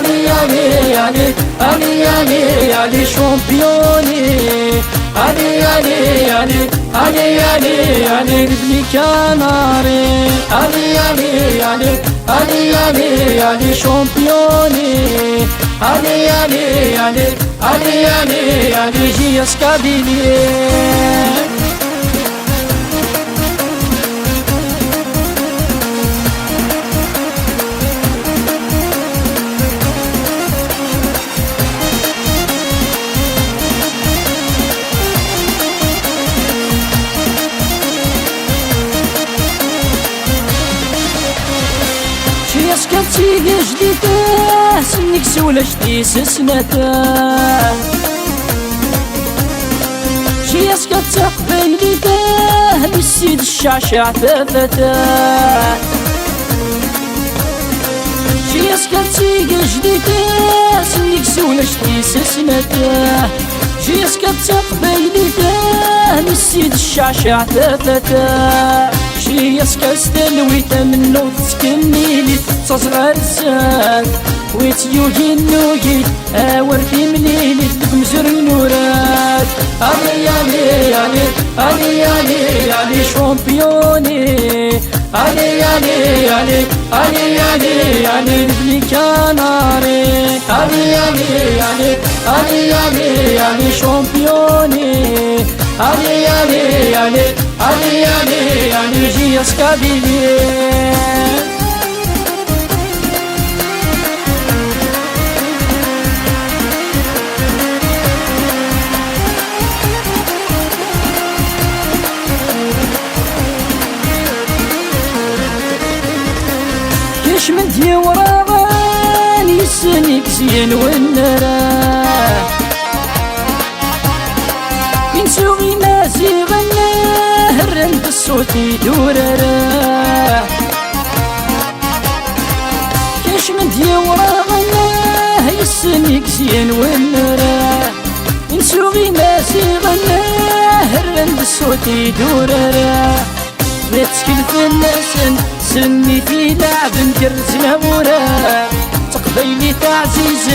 allez, allez, allez, allez, allez, allez, championné. Allez, allez, allez, allez, allez, allez, les Canaries. Allez, allez, allez, allez, allez, allez, championné. Allez, allez, allez, allez, allez, allez, JS Kabylie. سكرتي جديدة سنك سولا جديس سنتا شي سكرت قبيلي بالسيد الشعشع ثلاثة شي سكرتي جديدة سنك سولا جديس سنتا شي سكرت قبيلي بالسيد الشعشع ثلاثة شي سكرت تلويت منو تسكنيلي تصغر السان ويتيوجي النوجي ورثي مليلي تمزر النورات. علي علي علي علي علي علي شامبيوني. علي علي علي علي علي علي لي كاناري. علي علي علي علي علي علي شامبيوني. علي علي علي علي علي علي JS Kabylie. كيش من دي وراغان يسنك زين والنراه ينسوغي ناسي غناه الرند الصوت يدورره كيش من دي وراغان يسنك زين والنراه ينسوغي ناسي غناه الرند الصوت يدورره لا تسكلف الناس سني في لعب نكرزنا وراه تقبيلي تعزيز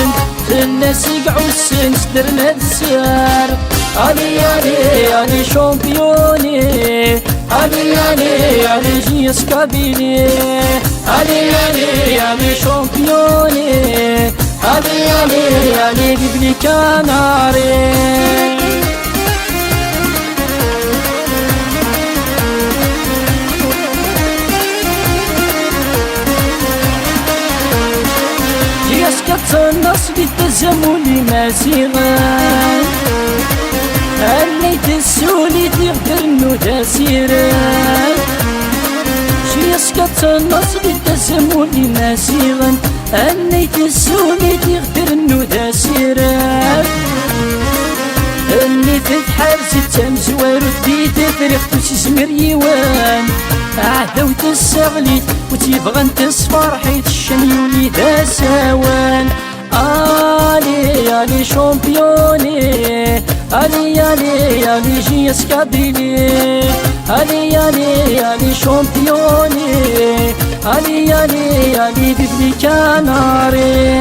الناس يقعوا السن صدرنا السيار. علي علي علي شامبيوني. علي علي علي JS Kabylie. علي علي علي شامبيوني. علي علي علي لي كاناري. النص بالتزامن ماسيغان هليت السولي تغدر النودا سيران JS النص بالتزامن ماسيغان هليت السولي تغدر النودا سيران اللي تتحار ستة مزوار ودي تفرق وتسمر يوان عهدوت السغليت وتيبغى انتصفر حيت الشميولي ذا سوان. علي علي شامبيوني. علي علي علي JS Kabylie. علي علي علي شامبيوني. علي علي علي لي كاناري.